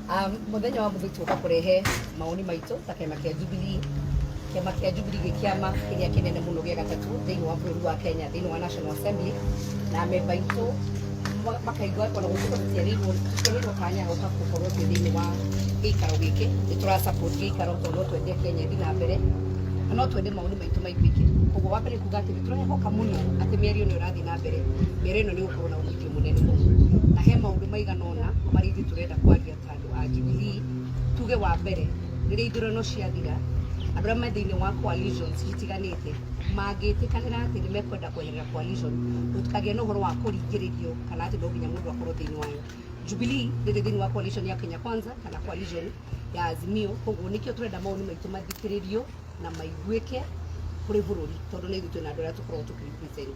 Muthenya wa muthu tuka kurehe maoni maitu ta kema kia Jubilee. Kema kia Jubilee gikiama kiria kinene muno gia gatatu thiini wa bũrũri wa Kenya thiini wa National Assembly na memba itu makaigua kana gutuka tutiarirwo kanya guka gukorwo thiini wa gikaro giki nitura support gikaro tondu twende Kenya thi na mbere no twende maoni maitu maiguike koguo wa mbere kuga ati turahoka muno ati mĩario ni urathi na mbere mĩario ĩno ni gukorwo na umithio munene muno na he maundu maigana ona marĩa turenda kwaria ta andu a Jubilee. Tuge wa mbere riria ithurano ciathira andu arĩa thiini wa coalitions itiganĩte mangĩtĩkanĩra atĩ nĩ mekwenda kweherera coalition gũtikagĩe na ũhoro wa kũringĩrĩrio kana atĩ no nginya mũndũ akorwo thiini wayo. Jubilee ndĩrĩ thiini wa coalition ya Kenya Kwanza kana coalition ya Azimio, koguo nĩkĩo tũrenda maoni maitũ mathikĩrĩrio na maiguĩke kũrĩ bũrũri tondũ nĩ ithuĩ twĩna andũ arĩa tũkoragwo tũkĩrepresent.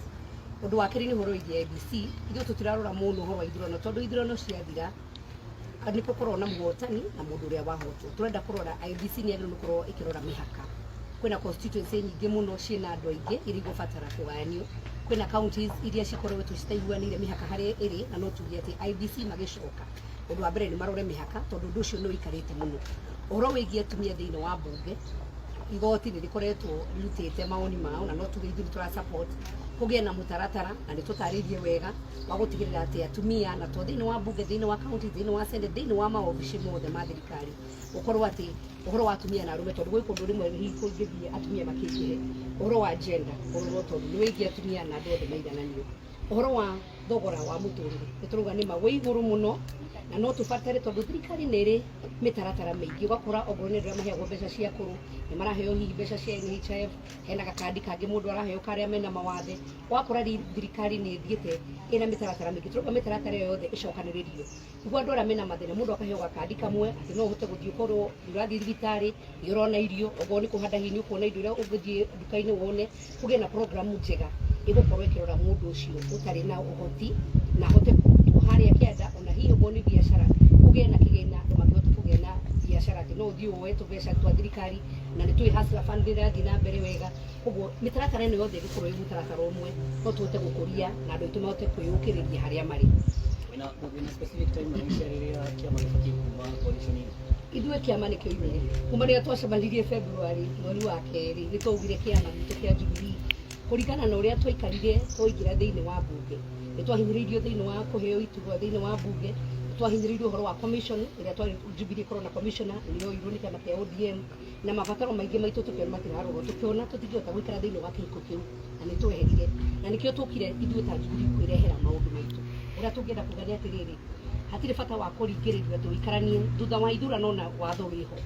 Ũndũ wa kerĩ nĩ ũhoro wĩgiĩ IEBC. Ithuĩ tũtirarora mũno ũhoro wa ithurano tondũ ithurano ciathira nĩ gũkorwo na mũhotani na mũndũ ũrĩa wahotwo. Tũrenda kũrora IEBC nĩ yagĩrĩirwo gũkorwo ĩkĩrora mĩhaka. Kwĩna constituency nyingĩ mũno ciĩna andũ aingĩ iria igũbatara kũgayanio. Kwĩna counties iria cikoretwo citaiguanĩire mĩhaka harĩa ĩrĩ na no tuge atĩ IEBC magĩcoka. Ũndũ wa mbere nĩ marore mĩhaka tondũ ũndũ ũcio nĩ ũikarĩte mũno. Ũhoro wĩgiĩ atumia thĩinĩ wa mbunge igoti nĩ rĩkoretwo rĩrutĩte maoni mao na no tuge ithuĩ tũra support kũgĩe na mũtaratara na nĩ tũtarĩrie wega wa gũtigĩrĩra atĩ atumia na to thĩinĩ wa mbunge thĩinĩ wa county thĩinĩ wa senate thĩinĩ wa maobici mothe ma thirikari ũkorwo atĩ ũhoro wa atumia na arũme tondũ gwĩ kũndũ rĩmwe kũngĩthiĩ atumia makĩingĩhe ũhoro wa gender ũrorwo tondũ nĩ wĩgiĩ atumia na andũ othe maigananio. Ũhoro wa thogora wa mũtũrĩre nĩ tũrauga nĩ ma wĩ igũrũ mũno na no tũbatare tondũ thirikari nĩ ĩrĩ mĩtaratara mĩingĩ ũgakora okorwo nĩ andũ arĩa maheagwo mbeca cia akũrũ nĩ maraheo hihi mbeca cia NHIF hena gakandi kangĩ mũndũ araheo karĩa mena mawathe ũgakora thirikari nĩ ĩthiĩte ĩna mĩtaratara mĩingĩ. Tũrauga mĩtaratara ĩyo yothe ĩcokanĩrĩrio nĩguo andũ arĩa mena mathĩna mũndũ akaheo gakandi kamwe atĩ no ũhote gũthiĩ ũkorwo nĩ ũrathiĩ thibitarĩ nĩ ũrona irio okorwo nĩ kũhanda hihi nĩ ũkuona indo iria ũngĩthiĩ nduka-inĩ wone kũgĩe na programu njega ĩgũkorwo ĩkĩrora mũndũ ũcio ũtarĩ na ũhoti na ahote harĩa kĩanda ona hihi okorwo nĩ biacara kũgĩe na kĩgĩna andũ mangĩhota kũgĩa na biacara atĩ no ũthiĩ woe tũbeca twa thirikari na nĩ tũĩ hustler fund ĩrathiĩ na mbere wega. Koguo mĩtaratara ĩno yothe ĩgũkorwo ĩ mũtaratara ũmwe no tũhote gũkũria na andũ aitũ mahote kwĩyũkĩrĩria harĩa marĩ. Ithuĩ kĩama nĩkĩo imire kuma rĩrĩa twacemanirie February mweri wa kerĩ nĩ twaugire kĩama gitũ kĩa Jubilee kũringana na ũrĩa twaikaire twaingĩra thĩinĩ wa mbunge nĩ twahinyĩrĩirio thĩinĩ wa kũheo iturwa thĩinĩ wa mbunge nĩ twahinyĩrĩirio ũhoro wa commission ĩrĩa twarĩ Jubilee korwo na commissioner nĩyo irwo nĩ kĩama kĩa ODM na mabataro maingĩ maitũ tũkĩona matirarorwo tũkĩona tũtingĩhota gũikara thĩinĩ wa kĩhiko kĩu na nĩ tweherire na nĩkĩo tũkire ithuĩ ta Jubilee kwĩrehera maũndũ maitũ ũrĩa tũngĩenda kuga nĩ atĩrĩrĩ hatirĩ bata wa kũringĩrĩria tũikaranie thutha wa ithurano na watho wĩho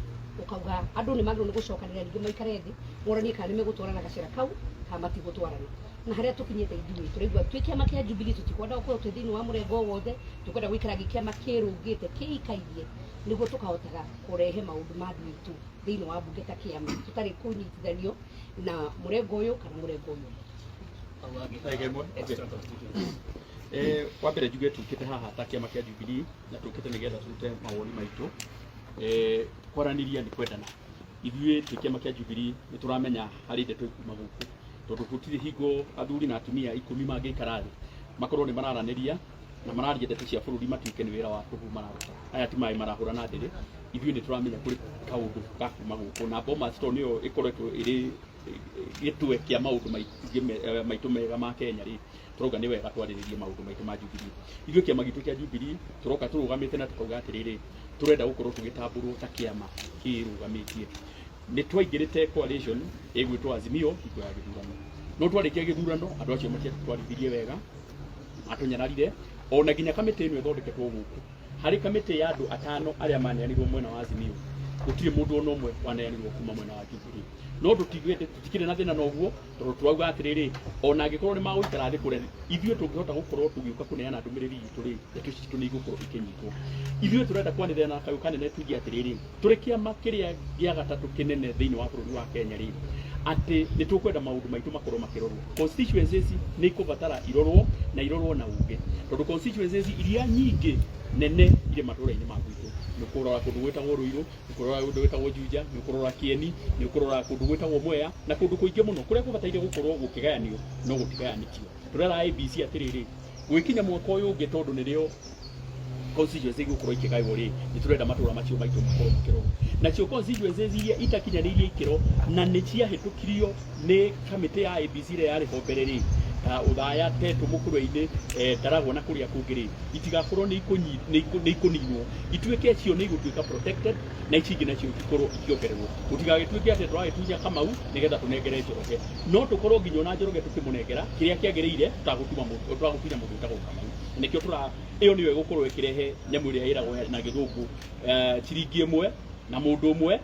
ũkauga andũ nĩ magĩrĩirwo nĩ gũcokanĩrĩra ningĩ maikare thĩ moranie kana nĩ megũtwarana gacĩra kau kana matigũtwarana na harĩa tũkinyĩte ithuĩ tũraigua twĩ kĩama kĩa Jubilee tũtikwenda gũkorwo twĩ thĩinĩ wa mũrengo wothe tũkwenda gũikara gĩkĩama kĩrũngĩte kĩikairie nĩguo tũkahotaga kũrehe maũndũ ma andũ aitũ thĩinĩ wa mbunge ta kĩama tũtarĩ kũnyitithanio na mũrengo ũyũ kana mũrengo ũyũ. Wa mbere njuge tũkĩte haha ta kĩama kĩa Jubilee na tũkĩte nĩgetha tũrute mawoni maitũ kwaranĩria nĩ kwendana. Ithuĩ twĩ kĩama kĩa Jubilee nĩ tũramenya harĩ ndeto ikuma gũkũ tondũ gũtirĩ hingo athuri na atumia 10 mangĩikara thĩ makorwo nĩ mararanĩria na mararia ndeto cia bũrũri matuĩke nĩ wĩra wa tũhu mararuta. Aya ti maĩ marahũra na ndĩrĩ ithuĩ nĩ tũramenya kũrĩ kaũndũ ga kuma gũkũ na Bomas Stone nĩyo ĩkoretwo ĩrĩ gĩtwe kĩa maũndũ maitũ mega ma Kenya rĩ tũrauga nĩ wega twarĩrĩrie maũndũ maitũ ma Jubilee. Ithuĩ kĩama gitũ kĩa Jubilee tũroka tũrũgamĩte na tũkauga atĩrĩrĩ tũrenda gũkorwo tũgĩtambũrwo ta kĩama kĩrũgamĩtie. Nĩ twaingĩrĩte coalition ĩgwĩtwo Azimio hingo ya gĩthurano no twarĩkia gĩthurano andũ acio matiatwarithirie wega matũnyararire ona nginya kamĩtĩ ĩno ĩthondeketwo gũkũ harĩ kamĩtĩ ya andũ 5 arĩa maneanirwo mwena wa Azimio gũtirĩ mũndũ ona ũmwe waneanirwo kuma mwena wa Jubilee no tũtikĩrĩ na thĩna noguo tondũ tũrauga atĩrĩrĩ ona angĩkorwo nĩ magũikara thĩ kũrĩa ithuĩ tũngĩhota gũkorwo tũgĩũka kũneana ndũmĩrĩri itũ rĩ ndeto citũ nĩ igũkorwo ikĩnyitwo. Ithuĩ tũrenda kwanĩrĩra na kayũ kanene tuge atĩrĩrĩ tũrĩ kĩama kĩrĩa gĩa gatatũ kĩnene thĩinĩ wa bũrũri wa Kenya rĩ atĩ nĩ tũkwenda maũndũ maitũ makorwo makĩrorwo. Constituencies nĩ ikũbatara irorwo na irorwo na ũũgĩ tondũ constituencies iria nyingĩ nene irĩ matũũra-inĩ ma gwitũ nĩ ũkũrora kũndũ gwĩtagwo Ruiru, nĩ ũkũrora kũndũ gwĩtagwo Juja, nĩ ũkũrora Kieni, nĩ ũkũrora kũndũ gwĩtagwo Mwea na kũndũ kũingĩ mũno kũrĩa gũbataire gũkorwo gũkĩgayanio no gũtigayanĩtio. Tũrera IEBC atĩrĩrĩ gwĩkinya mwaka ũyũ ũngĩ tondũ nĩrĩo constituency gukorwo ikigaiwo ri niturenda matura macio maitu makorwo makiro nacio constituencies iria itakinyanirie ikiro na ni cia hitukirio ni kamiti ya ABC ria yari ho mbere ri uthaya tetu mukuru-ini ndaragwo na kuria kungiri itigakorwo ni ikuninwo ituike cio ni igutuika protected na icingi nacio ikorwo ikiongererwo utigagituike ati turagitunya Kamau nigetha tunengere Njoroge no tukorwo nginya na Njoroge tukimunengera kiria kiagiriire tutagutuma mundu tutagutinya mundu utagwo Kamau nikio iyo niwe gukorwo ikirehe nyamu iria iragwo na githungu ciringi imwe na mundu umwe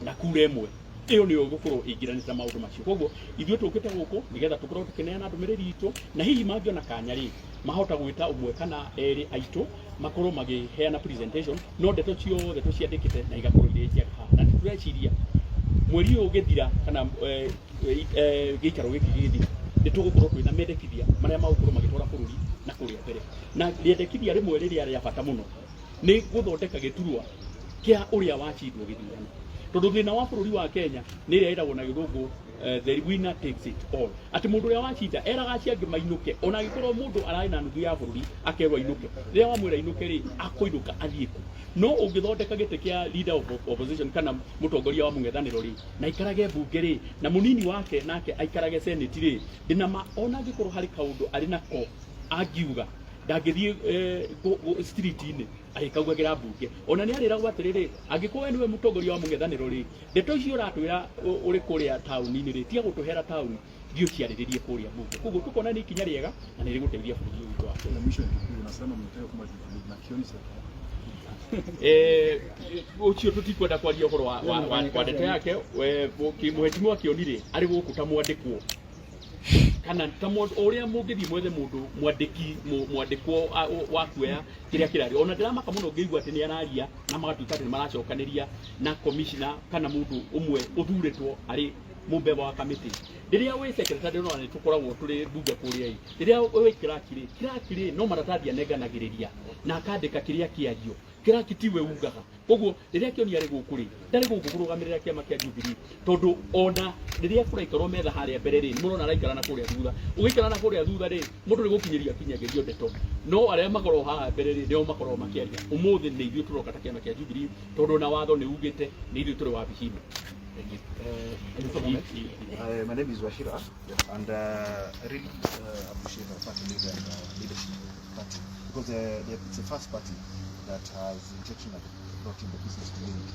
na kura imwe iyo niyo gukorwo ingiranira maundu macio koguo ithuĩ tukite guku nigetha tukorwo tukineana ndumiriri itu na hihi mangiona kanya ri mahota gwita umwe kana eri aitu makorwo magiheana presentation no ndeto ciothe tuciandikite na igakorwo iri njega na tureciria mweri uyu ugithira kana gikaro giki githira nitugukorwo twina mendekithia maria magukorwo magitwara bururi na kuria mbere na riendekithia rimwe riria ria bata muno ni guthondeka giturwa kia uria wachindwo githurano tondu thina wa bururi wa Kenya ni ria iragwo na githungu the winner takes it all ati mundu ria wachinda eraga ciangi mainuke ona agikorwo mundu arai na nuthu ya bururi akerwa inuke ria wamwira inuke ri akuinuka athieku no ungithondeka gite kia leader of opposition kana mutongoria wa mung'ethaniro ri na ikarage bunge ri na munini wake nake aikarage senate ri ndina ma ona agikorwo hari kaundu ari nako agiuga ndangithie street-ini agikaugagira bunge ona ni arira gwatiriri agikorwo niwe mutongoria wa mung'ethaniro ri ndeto icio uratwira uri kuria town-ini ri tia gutuhera town dio ciariririe kuria bunge koguo tukona ni ikinya riega na ni riguteithia bururi witu wa Kenya. Mwisho unasema mteo kama na kioni sasa ucio tutikwenda kwaria uhoro wa ndeto yake muhetimu akionire ari guku ta mwandikwo kana ta uria mungithi mwethe mundu mwandikwo wa kuoya kiria kirari ona ndiramaka muno ngeigua ati ni araria na magatuika ati maracokaniria na commissioner kana mundu umwe uthuretwo ari mumbeba wa kamiti riria we secretary no ni tukoragwo turi bunge kuria i riria we kirakiri no maratathi anenganagiriria na akandika kiria kiario kirakitiwe ugaga koguo riria kioni ari guku ri ndari guku kurugamirira kiama kia Jubilee tondu ona riria kuraikarwo metha haria mbere ri murona araikara na kuria thutha ugikara na kuria thutha ri mundu ri gukinyiria kinyagirio ndeto no aria makorwo haha mbere ri ndio makorwo makiaria umuthi ni ithuĩ turoka ta kiama kia Jubilee tondu na watho ni ugite ni ithuĩ turi wabicini. My name is Wachira, and I really appreciate our party leader and leadership of the party because it's the first party that has intentionally brought in the business community